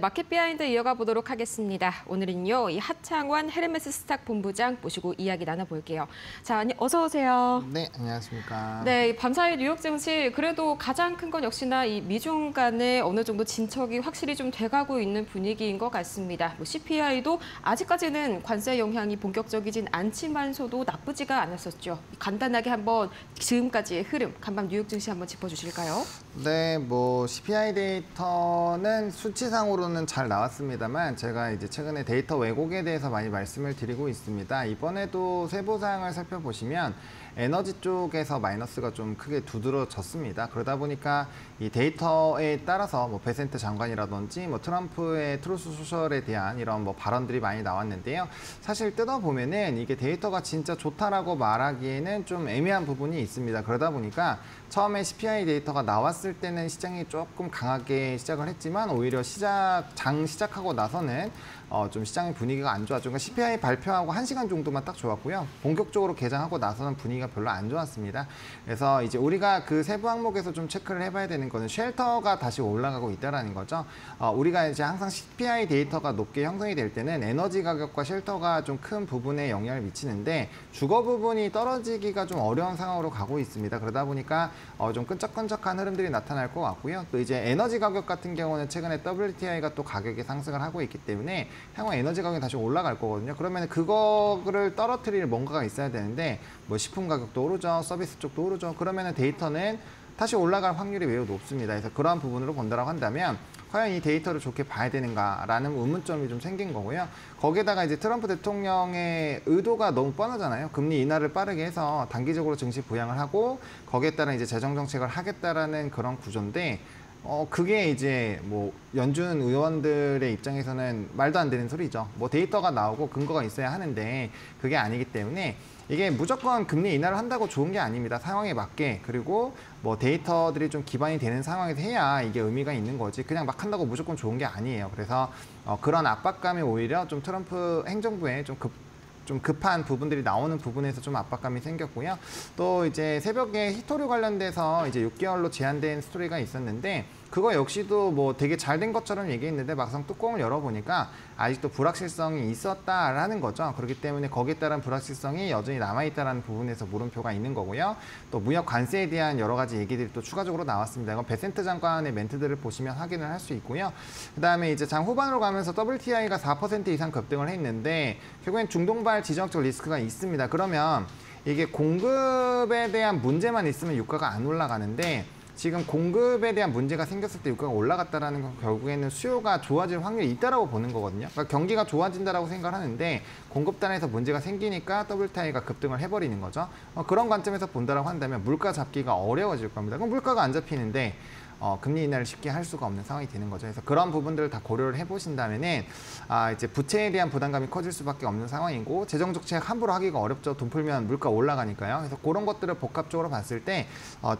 마켓 비하인드 이어가 보도록 하겠습니다. 오늘은요, 이 하창원 헤르메스 스탁 본부장 모시고 이야기 나눠볼게요. 자, 어서 오세요. 네, 안녕하십니까. 네, 밤사이 뉴욕 증시 그래도 가장 큰 건 역시나 이 미중 간의 어느 정도 진척이 확실히 좀 돼가고 있는 분위기인 것 같습니다. 뭐 CPI도 아직까지는 관세 영향이 본격적이진 않지만서도 나쁘지가 않았었죠. 간단하게 한번 지금까지의 흐름, 간밤 뉴욕 증시 한번 짚어주실까요? 네, 뭐 CPI 데이터는 수치상으로는 잘 나왔습니다만 제가 이제 최근에 데이터 왜곡에 대해서 많이 말씀을 드리고 있습니다. 이번에도 세부 사항을 살펴보시면 에너지 쪽에서 마이너스가 좀 크게 두드러졌습니다. 그러다 보니까 이 데이터에 따라서 뭐 베센트 장관이라든지 뭐 트럼프의 트루스 소셜에 대한 이런 뭐 발언들이 많이 나왔는데요. 사실 뜯어보면은 이게 데이터가 진짜 좋다라고 말하기에는 좀 애매한 부분이 있습니다. 그러다 보니까 처음에 CPI 데이터가 나왔을 때는 시장이 조금 강하게 시작을 했지만 오히려 장 시작하고 나서는 좀 시장의 분위기가 안 좋았죠. 그러니까 CPI 발표하고 1시간 정도만 딱 좋았고요. 본격적으로 개장하고 나서는 분위기가 별로 안 좋았습니다. 그래서 이제 우리가 그 세부 항목에서 좀 체크를 해봐야 되는 거는 쉘터가 다시 올라가고 있다라는 거죠. 우리가 이제 항상 CPI 데이터가 높게 형성이 될 때는 에너지 가격과 쉘터가 좀 큰 부분에 영향을 미치는데 주거 부분이 떨어지기가 좀 어려운 상황으로 가고 있습니다. 그러다 보니까 좀 끈적끈적한 흐름들이 나타날 것 같고요. 또 이제 에너지 가격 같은 경우는 최근에 WTI가 또 가격이 상승을 하고 있기 때문에 향후 에너지 가격이 다시 올라갈 거거든요. 그러면 그거를 떨어뜨릴 뭔가가 있어야 되는데 뭐 식품 가격도 오르죠. 서비스 쪽도 오르죠. 그러면 데이터는 다시 올라갈 확률이 매우 높습니다. 그래서 그러한 부분으로 본다라고 한다면 과연 이 데이터를 좋게 봐야 되는가라는 의문점이 좀 생긴 거고요. 거기에다가 이제 트럼프 대통령의 의도가 너무 뻔하잖아요. 금리 인하를 빠르게 해서 단기적으로 증시 부양을 하고 거기에 따른 이제 재정 정책을 하겠다라는 그런 구조인데 그게 이제 뭐 연준 의원들의 입장에서는 말도 안 되는 소리죠. 뭐 데이터가 나오고 근거가 있어야 하는데 그게 아니기 때문에 이게 무조건 금리 인하를 한다고 좋은 게 아닙니다. 상황에 맞게 그리고 뭐 데이터들이 좀 기반이 되는 상황에서 해야 이게 의미가 있는 거지 그냥 막 한다고 무조건 좋은 게 아니에요. 그래서 그런 압박감이 오히려 좀 트럼프 행정부에 좀 급한 부분들이 나오는 부분에서 좀 압박감이 생겼고요. 또 이제 새벽에 히토류 관련돼서 이제 6개월로 제한된 스토리가 있었는데 그거 역시도 뭐 되게 잘 된 것처럼 얘기했는데 막상 뚜껑을 열어보니까 아직도 불확실성이 있었다라는 거죠. 그렇기 때문에 거기에 따른 불확실성이 여전히 남아있다는 부분에서 물음표가 있는 거고요. 또 무역 관세에 대한 여러 가지 얘기들이 또 추가적으로 나왔습니다. 이건 베센트 장관의 멘트들을 보시면 확인을 할 수 있고요. 그다음에 이제 장 후반으로 가면서 WTI가 4% 이상 급등을 했는데 결국엔 중동발 지정학적 리스크가 있습니다. 그러면 이게 공급에 대한 문제만 있으면 유가가 안 올라가는데 지금 공급에 대한 문제가 생겼을 때 유가가 올라갔다라는 건 결국에는 수요가 좋아질 확률이 있다라고 보는 거거든요. 그러니까 경기가 좋아진다라고 생각을 하는데 공급단에서 문제가 생기니까 WTI가 급등을 해버리는 거죠. 그런 관점에서 본다라고 한다면 물가 잡기가 어려워질 겁니다. 그럼 물가가 안 잡히는데 금리 인하를 쉽게 할 수가 없는 상황이 되는 거죠. 그래서 그런 부분들을 다 고려를 해보신다면은 이제 부채에 대한 부담감이 커질 수밖에 없는 상황이고 재정 정책 함부로 하기가 어렵죠. 돈 풀면 물가 올라가니까요. 그래서 그런 것들을 복합적으로 봤을 때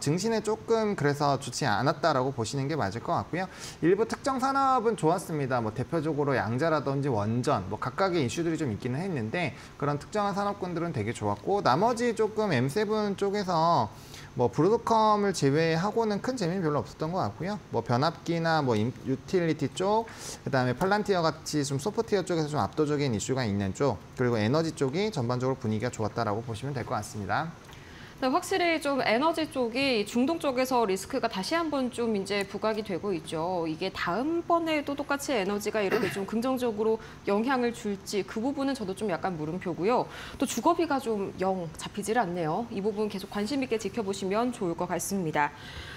증시는 조금 그래서 좋지 않았다라고 보시는 게 맞을 것 같고요. 일부 특정 산업은 좋았습니다. 뭐 대표적으로 양자라든지 원전 뭐 각각의 이슈들이 좀 있기는 했는데 그런 특정한 산업군들은 되게 좋았고 나머지 조금 M7 쪽에서 뭐 브로드컴을 제외하고는 큰 재미는 별로 없었던 것 같고요. 뭐 변압기나 뭐 유틸리티 쪽, 그다음에 팔란티어 같이 좀 소프트웨어 쪽에서 좀 압도적인 이슈가 있는 쪽, 그리고 에너지 쪽이 전반적으로 분위기가 좋았다라고 보시면 될 것 같습니다. 네, 확실히 좀 에너지 쪽이 중동 쪽에서 리스크가 다시 한번 좀 이제 부각이 되고 있죠. 이게 다음번에도 똑같이 에너지가 이렇게 좀 긍정적으로 영향을 줄지 그 부분은 저도 좀 약간 물음표고요. 또 주거비가 좀 영 잡히질 않네요. 이 부분 계속 관심 있게 지켜보시면 좋을 것 같습니다.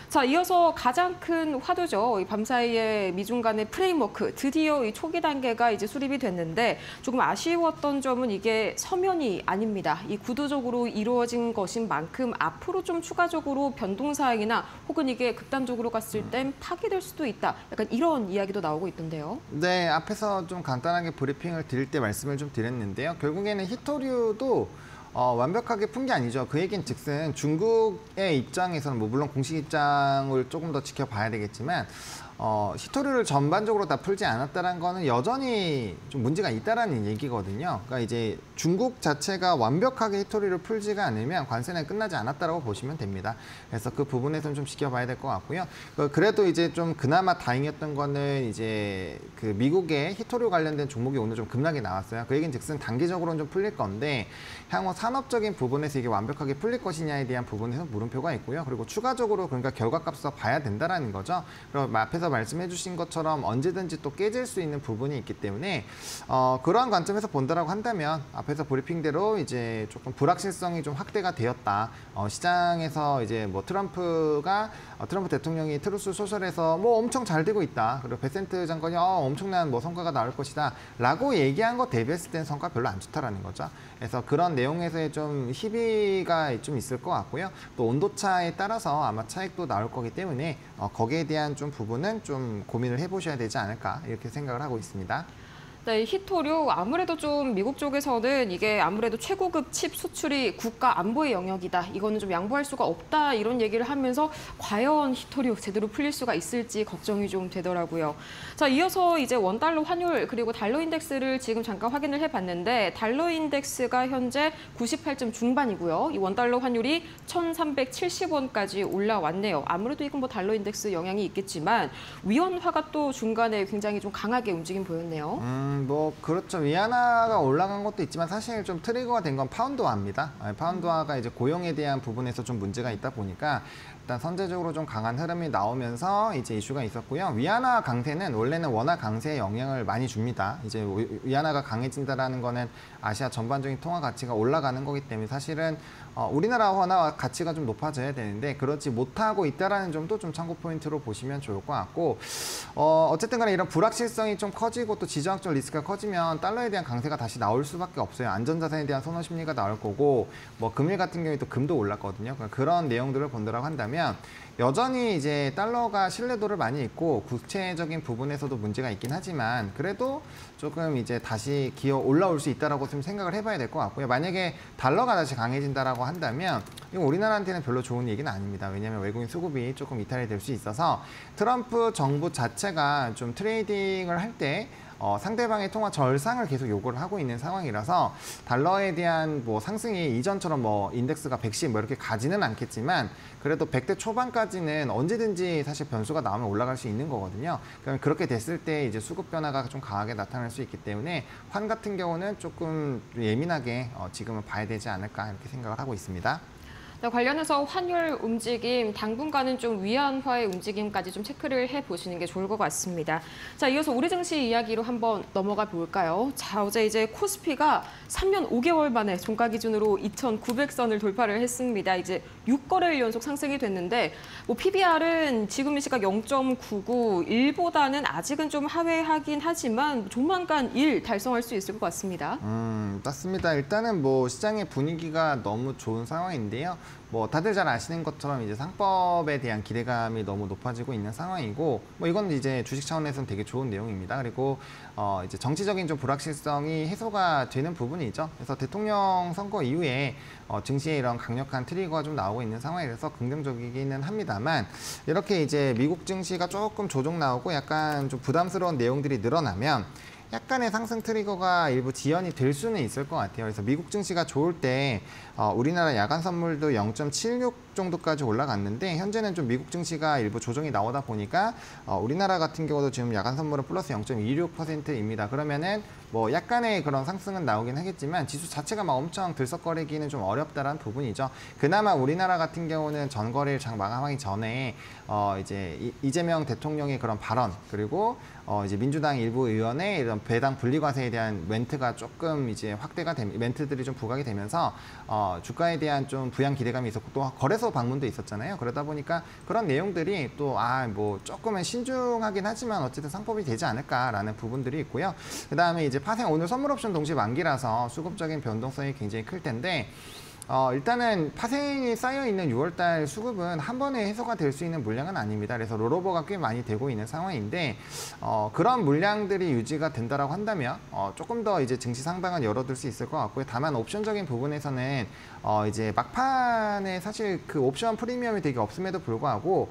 자, 이어서 가장 큰 화두죠. 이 밤사이의 미중 간의 프레임워크, 드디어 이 초기 단계가 이제 수립이 됐는데 조금 아쉬웠던 점은 이게 서면이 아닙니다. 이 구도적으로 이루어진 것인 만큼 앞으로 좀 추가적으로 변동사항이나 혹은 이게 극단적으로 갔을 땐 파기될 수도 있다. 약간 이런 이야기도 나오고 있던데요. 네, 앞에서 좀 간단하게 브리핑을 드릴 때 말씀을 좀 드렸는데요. 결국에는 히토류도 완벽하게 푼 게 아니죠. 그 얘기는 즉슨 중국의 입장에서는 뭐 물론 공식 입장을 조금 더 지켜봐야 되겠지만 히토리를 전반적으로 다 풀지 않았다는 거는 여전히 좀 문제가 있다라는 얘기거든요. 그러니까 이제 중국 자체가 완벽하게 히토리를 풀지가 않으면 관세는 끝나지 않았다라고 보시면 됩니다. 그래서 그 부분에서는 좀 지켜봐야 될 것 같고요. 그래도 이제 좀 그나마 다행이었던 거는 이제 그 미국의 히토리 관련된 종목이 오늘 좀 급락이 나왔어요. 그 얘기는 단기적으로는 좀 풀릴 건데 향후 산업적인 부분에서 이게 완벽하게 풀릴 것이냐에 대한 부분에서 물음표가 있고요. 그리고 추가적으로 그러니까 결과값도 봐야 된다라는 거죠. 그럼 앞에서 말씀해 주신 것처럼 언제든지 또 깨질 수 있는 부분이 있기 때문에 그러한 관점에서 본다라고 한다면 앞에서 브리핑대로 이제 조금 불확실성이 좀 확대가 되었다. 시장에서 이제 뭐 트럼프 대통령이 트루스 소셜에서 뭐 엄청 잘 되고 있다. 그리고 베센트 장관이 엄청난 뭐 성과가 나올 것이다. 라고 얘기한 거 대비했을 때는 성과 별로 안 좋다라는 거죠. 그래서 그런 내용에서의 좀 희비가 좀 있을 것 같고요. 또 온도차에 따라서 아마 차익도 나올 거기 때문에 거기에 대한 좀 부분은 좀 고민을 해보셔야 되지 않을까 이렇게 생각을 하고 있습니다. 네, 히토류 아무래도 좀 미국 쪽에서는 이게 아무래도 최고급 칩 수출이 국가 안보의 영역이다. 이거는 좀 양보할 수가 없다. 이런 얘기를 하면서 과연 히토류 제대로 풀릴 수가 있을지 걱정이 좀 되더라고요. 자, 이어서 이제 원달러 환율 그리고 달러 인덱스를 지금 잠깐 확인을 해봤는데 달러 인덱스가 현재 98점 중반이고요. 이 원달러 환율이 1,370원까지 올라왔네요. 아무래도 이건 뭐 달러 인덱스 영향이 있겠지만 위원화가 또 중간에 굉장히 좀 강하게 움직임 보였네요. 뭐 그렇죠. 위안화가 올라간 것도 있지만 사실 좀 트리거가 된 건 파운드화입니다. 파운드화가 이제 고용에 대한 부분에서 좀 문제가 있다 보니까 일단 선제적으로 좀 강한 흐름이 나오면서 이제 이슈가 있었고요. 위안화 강세는 원래는 원화 강세에 영향을 많이 줍니다. 이제 위안화가 강해진다라는 거는 아시아 전반적인 통화 가치가 올라가는 거기 때문에 사실은 우리나라 원화 가치가 좀 높아져야 되는데 그렇지 못하고 있다라는 점도 좀 참고 포인트로 보시면 좋을 것 같고 어쨌든 간에 이런 불확실성이 좀 커지고 또 지정학적 리스크가 커지면 달러에 대한 강세가 다시 나올 수밖에 없어요. 안전자산에 대한 선호 심리가 나올 거고 뭐 금일 같은 경우에 또 금도 올랐거든요. 그러니까 그런 내용들을 본다라고 한다면 여전히 이제 달러가 신뢰도를 많이 있고 구체적인 부분에서도 문제가 있긴 하지만 그래도 조금 이제 다시 기어 올라올 수 있다라고 좀 생각을 해봐야 될 것 같고요. 만약에 달러가 다시 강해진다라고 한다면 이건 우리나라한테는 별로 좋은 얘기는 아닙니다. 왜냐하면 외국인 수급이 조금 이탈이 될 수 있어서 트럼프 정부 자체가 좀 트레이딩을 할 때 상대방의 통화 절상을 계속 요구를 하고 있는 상황이라서 달러에 대한 뭐 상승이 이전처럼 뭐 인덱스가 110 뭐 이렇게 가지는 않겠지만 그래도 100대 초반까지는 언제든지 사실 변수가 나오면 올라갈 수 있는 거거든요. 그럼 그렇게 됐을 때 이제 수급 변화가 좀 강하게 나타날 수 있기 때문에 환 같은 경우는 조금 예민하게 지금은 봐야 되지 않을까 이렇게 생각을 하고 있습니다. 네, 관련해서 환율 움직임, 당분간은 좀 위안화의 움직임까지 좀 체크를 해보시는 게 좋을 것 같습니다. 자, 이어서 우리 증시 이야기로 한번 넘어가 볼까요? 자, 어제 이제 코스피가 3년 5개월 만에 종가 기준으로 2,900선을 돌파를 했습니다. 이제 6거래일 연속 상승이 됐는데 뭐 PBR은 지금 이 시각 0.99, 1보다는 아직은 좀 하회하긴 하지만 조만간 1 달성할 수 있을 것 같습니다. 맞습니다. 일단은 뭐 시장의 분위기가 너무 좋은 상황인데요. 뭐 다들 잘 아시는 것처럼 이제 상법에 대한 기대감이 너무 높아지고 있는 상황이고 뭐 이건 이제 주식 차원에서는 되게 좋은 내용입니다. 그리고 이제 정치적인 좀 불확실성이 해소가 되는 부분이죠. 그래서 대통령 선거 이후에 증시에 이런 강력한 트리거가 좀 나오고 있는 상황이라서 긍정적이기는 합니다만 이렇게 이제 미국 증시가 조금 조정 나오고 약간 좀 부담스러운 내용들이 늘어나면 약간의 상승 트리거가 일부 지연이 될 수는 있을 것 같아요. 그래서 미국 증시가 좋을 때 우리나라 야간 선물도 0.76 정도까지 올라갔는데 현재는 좀 미국 증시가 일부 조정이 나오다 보니까 우리나라 같은 경우도 지금 야간 선물은 플러스 0.26%입니다. 그러면은 뭐 약간의 그런 상승은 나오긴 하겠지만 지수 자체가 막 엄청 들썩거리기는 좀 어렵다라는 부분이죠. 그나마 우리나라 같은 경우는 전거래일 장 마감하기 전에 이제 이재명 대통령의 그런 발언 그리고 이제 민주당 일부 의원의 이런 배당 분리과세에 대한 멘트가 조금 이제 확대가 멘트들이 좀 부각이 되면서 주가에 대한 좀 부양 기대감이 있었고 또 거래소 방문도 있었잖아요. 그러다 보니까 그런 내용들이 또 뭐 조금은 신중하긴 하지만 어쨌든 상법이 되지 않을까라는 부분들이 있고요. 그다음에 이제 파생 오늘 선물 옵션 동시 만기라서 수급적인 변동성이 굉장히 클 텐데 일단은 파생이 쌓여있는 6월달 수급은 한 번에 해소가 될 수 있는 물량은 아닙니다. 그래서 롤오버가 꽤 많이 되고 있는 상황인데 그런 물량들이 유지가 된다라고 한다면 조금 더 이제 증시 상방은 열어둘 수 있을 것 같고요. 다만 옵션적인 부분에서는 이제 막판에 사실 그 옵션 프리미엄이 되게 없음에도 불구하고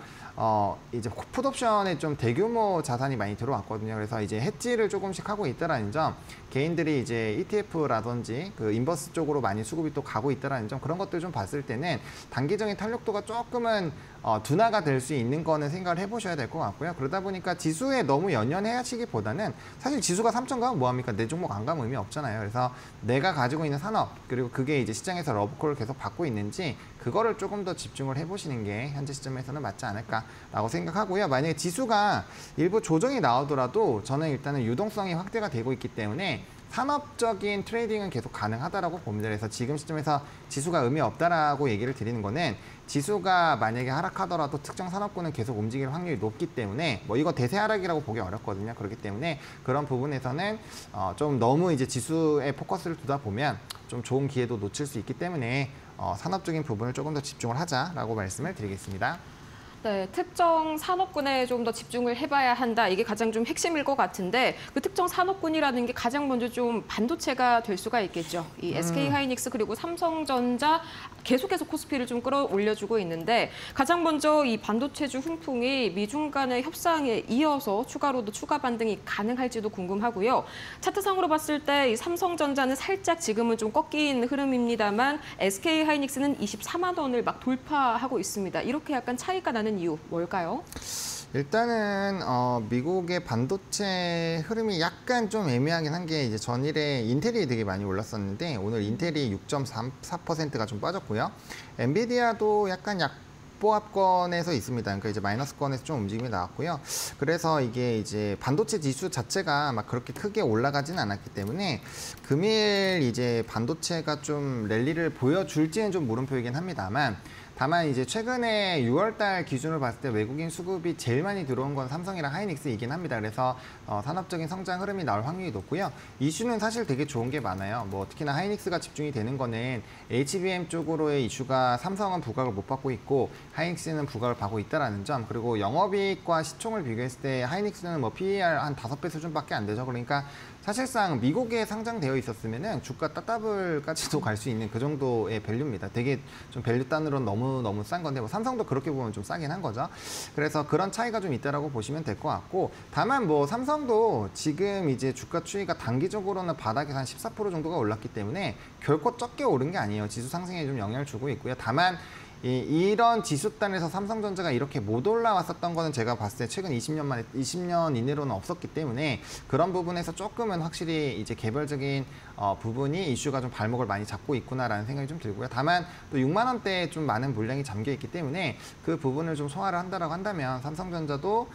이제 풋옵션에 좀 대규모 자산이 많이 들어왔거든요. 그래서 이제 해지를 조금씩 하고 있다라는 점, 개인들이 이제 ETF라든지 그 인버스 쪽으로 많이 수급이 또 가고 있다라는 점, 그런 것들 좀 봤을 때는 단기적인 탄력도가 조금은 둔화가 될 수 있는 거는 생각을 해보셔야 될 것 같고요. 그러다 보니까 지수에 너무 연연하시기보다는 사실 지수가 3천 가면 뭐합니까? 내 종목 안 가면 의미 없잖아요. 그래서 내가 가지고 있는 산업, 그리고 그게 이제 시장에서 러브콜을 계속 받고 있는지 그거를 조금 더 집중을 해보시는 게 현재 시점에서는 맞지 않을까라고 생각하고요. 만약에 지수가 일부 조정이 나오더라도 저는 일단은 유동성이 확대가 되고 있기 때문에 산업적인 트레이딩은 계속 가능하다라고 봅니다. 그래서 지금 시점에서 지수가 의미 없다라고 얘기를 드리는 거는 지수가 만약에 하락하더라도 특정 산업군은 계속 움직일 확률이 높기 때문에 뭐 이거 대세 하락이라고 보기 어렵거든요. 그렇기 때문에 그런 부분에서는 좀 너무 이제 지수에 포커스를 두다 보면 좀 좋은 기회도 놓칠 수 있기 때문에 산업적인 부분을 조금 더 집중을 하자라고 말씀을 드리겠습니다. 네, 특정 산업군에 좀 더 집중을 해봐야 한다. 이게 가장 좀 핵심일 것 같은데 그 특정 산업군이라는 게 가장 먼저 좀 반도체가 될 수가 있겠죠. 이 SK하이닉스 그리고 삼성전자 계속해서 코스피를 좀 끌어올려주고 있는데 가장 먼저 이 반도체주 훈풍이 미중 간의 협상에 이어서 추가로도 추가 반등이 가능할지도 궁금하고요. 차트상으로 봤을 때 이 삼성전자는 살짝 지금은 좀 꺾인 흐름입니다만 SK하이닉스는 24만 원을 막 돌파하고 있습니다. 이렇게 약간 차이가 나는 이유 뭘까요? 일단은 미국의 반도체 흐름이 약간 좀 애매하긴 한 게 이제 전일에 인텔이 되게 많이 올랐었는데 오늘 인텔이 6.4%가 좀 빠졌고요. 엔비디아도 약간 약보합권에서 있습니다. 그러니까 이제 마이너스권에서 좀 움직임이 나왔고요. 그래서 이게 이제 반도체 지수 자체가 막 그렇게 크게 올라가진 않았기 때문에 금일 이제 반도체가 좀 랠리를 보여줄지는 좀 물음표이긴 합니다만 다만 이제 최근에 6월달 기준으로 봤을 때 외국인 수급이 제일 많이 들어온 건 삼성이랑 하이닉스이긴 합니다. 그래서 산업적인 성장 흐름이 나올 확률이 높고요. 이슈는 사실 되게 좋은 게 많아요. 뭐 특히나 하이닉스가 집중이 되는 거는 HBM 쪽으로의 이슈가 삼성은 부각을 못 받고 있고 하이닉스는 부각을 받고 있다라는 점, 그리고 영업이익과 시총을 비교했을 때 하이닉스는 뭐 PER 한 5배 수준밖에 안 되죠. 그러니까 사실상 미국에 상장되어 있었으면은 주가 따따블까지도 갈 수 있는 그 정도의 밸류입니다. 되게 좀 밸류 단으로는 너무 싼 건데 뭐 삼성도 그렇게 보면 좀 싸긴 한 거죠. 그래서 그런 차이가 좀 있다라고 보시면 될 것 같고, 다만 뭐 삼성도 지금 이제 주가 추이가 단기적으로는 바닥에서 한 14% 정도가 올랐기 때문에 결코 적게 오른 게 아니에요. 지수 상승에 좀 영향을 주고 있고요. 다만 이런 지수단에서 삼성전자가 이렇게 못 올라왔었던 거는 제가 봤을 때 최근 20년 이내로는 없었기 때문에 그런 부분에서 조금은 확실히 이제 개별적인 부분이 이슈가 좀 발목을 많이 잡고 있구나라는 생각이 좀 들고요. 다만 또 6만 원대에 좀 많은 물량이 잠겨 있기 때문에 그 부분을 좀 소화를 한다라고 한다면 삼성전자도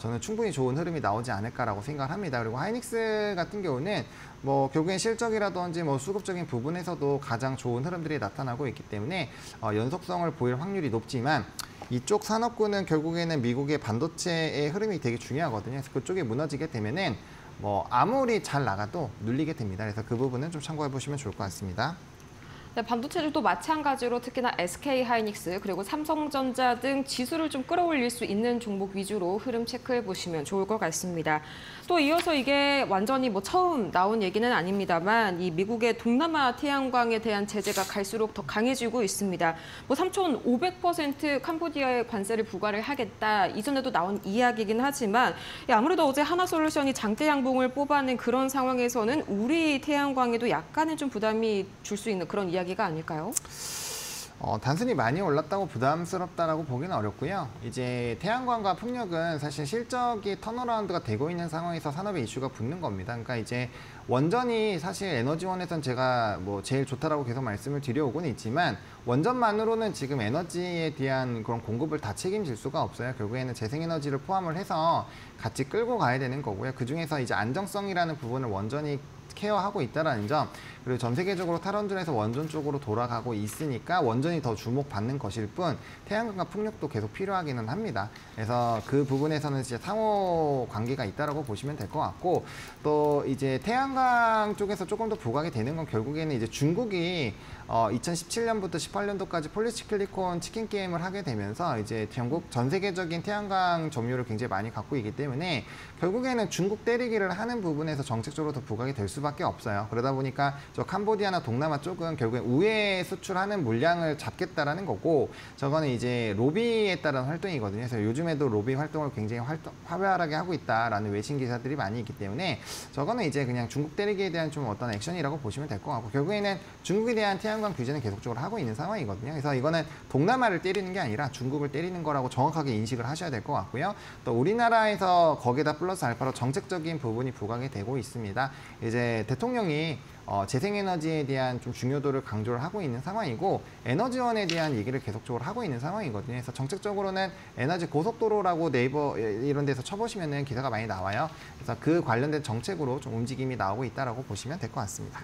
저는 충분히 좋은 흐름이 나오지 않을까라고 생각을 합니다. 그리고 하이닉스 같은 경우는 뭐 결국엔 실적이라든지 뭐 수급적인 부분에서도 가장 좋은 흐름들이 나타나고 있기 때문에 연속성을 보일 확률이 높지만 이쪽 산업군은 결국에는 미국의 반도체의 흐름이 되게 중요하거든요. 그래서 그쪽이 무너지게 되면은 뭐 아무리 잘 나가도 눌리게 됩니다. 그래서 그 부분은 좀 참고해 보시면 좋을 것 같습니다. 네, 반도체들도 마찬가지로 특히나 SK하이닉스 그리고 삼성전자 등 지수를 좀 끌어올릴 수 있는 종목 위주로 흐름 체크해 보시면 좋을 것 같습니다. 또 이어서 이게 완전히 뭐 처음 나온 얘기는 아닙니다만 이 미국의 동남아 태양광에 대한 제재가 갈수록 더 강해지고 있습니다. 뭐 3,500% 캄보디아에 관세를 부과를 하겠다. 이전에도 나온 이야기이긴 하지만 아무래도 어제 하나솔루션이 장대 양봉을 뽑아낸 그런 상황에서는 우리 태양광에도 약간은 좀 부담이 줄 수 있는 그런 이야기가 아닐까요? 단순히 많이 올랐다고 부담스럽다라고 보기는 어렵고요. 이제 태양광과 풍력은 사실 실적이 턴어라운드가 되고 있는 상황에서 산업의 이슈가 붙는 겁니다. 그러니까 이제 원전이 사실 에너지원에선 제가 뭐 제일 좋다라고 계속 말씀을 드려오고는 있지만 원전만으로는 지금 에너지에 대한 그런 공급을 다 책임질 수가 없어요. 결국에는 재생에너지를 포함을 해서 같이 끌고 가야 되는 거고요. 그중에서 이제 안정성이라는 부분을 원전이 케어하고 있다는 점, 그리고 전 세계적으로 탈원전에서 원전 쪽으로 돌아가고 있으니까 원전이 더 주목받는 것일 뿐 태양광과 풍력도 계속 필요하기는 합니다. 그래서 그 부분에서는 진짜 상호 관계가 있다라고 보시면 될 것 같고, 또 이제 태양광 쪽에서 조금 더 부각이 되는 건 결국에는 이제 중국이 2017년부터 18년도까지 폴리시클리콘 치킨 게임을 하게 되면서 이제 전국 전 세계적인 태양광 점유율을 굉장히 많이 갖고 있기 때문에 결국에는 중국 때리기를 하는 부분에서 정책적으로 더 부각이 될 수밖에 없어요. 그러다 보니까 저 캄보디아나 동남아 쪽은 결국에 우회 수출하는 물량을 잡겠다라는 거고, 저거는 이제 로비에 따른 활동이거든요. 그래서 요즘에도 로비 활동을 굉장히 활발하게 하고 있다라는 외신 기사들이 많이 있기 때문에 저거는 이제 그냥 중국 때리기에 대한 좀 어떤 액션이라고 보시면 될 것 같고, 결국에는 중국에 대한 태양광 규제는 계속적으로 하고 있는 상황이거든요. 그래서 이거는 동남아를 때리는 게 아니라 중국을 때리는 거라고 정확하게 인식을 하셔야 될 것 같고요. 또 우리나라에서 거기다 플러스 알파로 정책적인 부분이 부각이 되고 있습니다. 이제 대통령이 재생에너지에 대한 좀 중요도를 강조를 하고 있는 상황이고, 에너지원에 대한 얘기를 계속적으로 하고 있는 상황이거든요. 그래서 정책적으로는 에너지 고속도로라고 네이버 이런 데서 쳐보시면은 기사가 많이 나와요. 그래서 그 관련된 정책으로 좀 움직임이 나오고 있다라고 보시면 될 것 같습니다.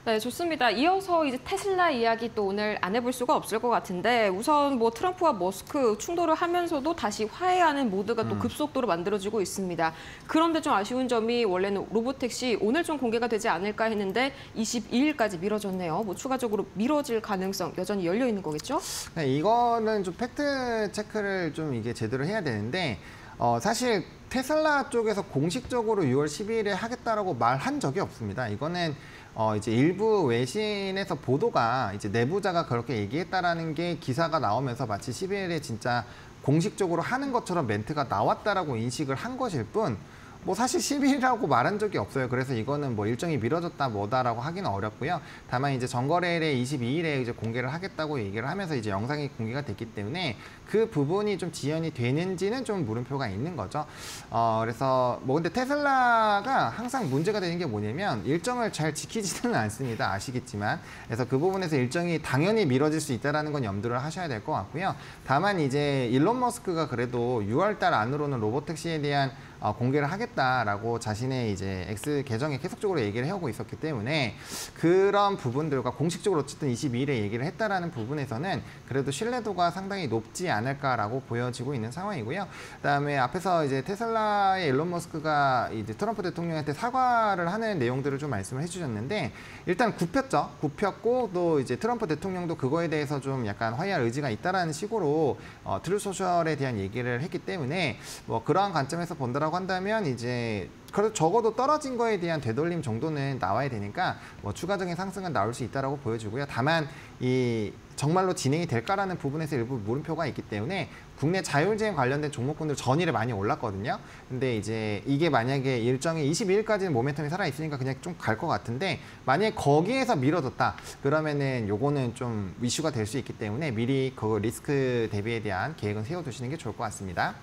네, 좋습니다. 이어서 이제 테슬라 이야기 또 오늘 안 해볼 수가 없을 것 같은데, 우선 뭐 트럼프와 머스크 충돌을 하면서도 다시 화해하는 모드가 또 급속도로 만들어지고 있습니다. 그런데 좀 아쉬운 점이, 원래는 로보택시 오늘 좀 공개가 되지 않을까 했는데 22일까지 미뤄졌네요. 뭐 추가적으로 미뤄질 가능성 여전히 열려 있는 거겠죠? 네, 이거는 좀 팩트 체크를 좀 이게 제대로 해야 되는데, 사실 테슬라 쪽에서 공식적으로 6월 12일에 하겠다라고 말한 적이 없습니다. 이거는 이제 일부 외신에서 보도가 이제 내부자가 그렇게 얘기했다라는 게 기사가 나오면서 마치 12일에 진짜 공식적으로 하는 것처럼 멘트가 나왔다라고 인식을 한 것일 뿐, 뭐 사실 10일이라고 말한 적이 없어요. 그래서 이거는 뭐 일정이 미뤄졌다 뭐다라고 하기는 어렵고요. 다만 이제 전거래일에 22일에 이제 공개를 하겠다고 얘기를 하면서 이제 영상이 공개가 됐기 때문에 그 부분이 좀 지연이 되는지는 좀 물음표가 있는 거죠. 그래서 뭐 근데 테슬라가 항상 문제가 되는 게 뭐냐면 일정을 잘 지키지는 않습니다. 아시겠지만. 그래서 그 부분에서 일정이 당연히 미뤄질 수 있다는 건 염두를 하셔야 될 것 같고요. 다만 이제 일론 머스크가 그래도 6월 달 안으로는 로보택시에 대한 공개를 하겠다라고 자신의 이제 X 계정에 계속적으로 얘기를 해오고 있었기 때문에 그런 부분들과 공식적으로 어쨌든 22일에 얘기를 했다라는 부분에서는 그래도 신뢰도가 상당히 높지 않을까라고 보여지고 있는 상황이고요. 그다음에 앞에서 이제 테슬라의 일론 머스크가 이제 트럼프 대통령한테 사과를 하는 내용들을 좀 말씀을 해주셨는데, 일단 굽혔죠. 굽혔고 또 이제 트럼프 대통령도 그거에 대해서 좀 약간 화해할 의지가 있다라는 식으로 트루 소셜에 대한 얘기를 했기 때문에 뭐 그러한 관점에서 본다라고 한다면 이제 그래도 적어도 떨어진 거에 대한 되돌림 정도는 나와야 되니까 뭐 추가적인 상승은 나올 수 있다라고 보여지고요. 다만 이 정말로 진행이 될까라는 부분에서 일부 물음표가 있기 때문에 국내 자율주행 관련된 종목군들 전일에 많이 올랐거든요. 근데 이제 이게 만약에 일정이 22일까지는 모멘텀이 살아있으니까 그냥 좀 갈 것 같은데, 만약에 거기에서 미뤄졌다 그러면은 요거는 좀 이슈가 될 수 있기 때문에 미리 그 리스크 대비에 대한 계획은 세워두시는 게 좋을 것 같습니다.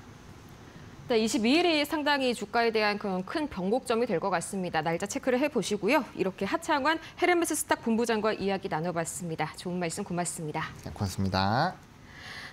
네, 22일이 상당히 주가에 대한 그런 큰 변곡점이 될 것 같습니다. 날짜 체크를 해보시고요. 이렇게 하창환 헤르메스 스탁 본부장과 이야기 나눠봤습니다. 좋은 말씀 고맙습니다. 네, 고맙습니다.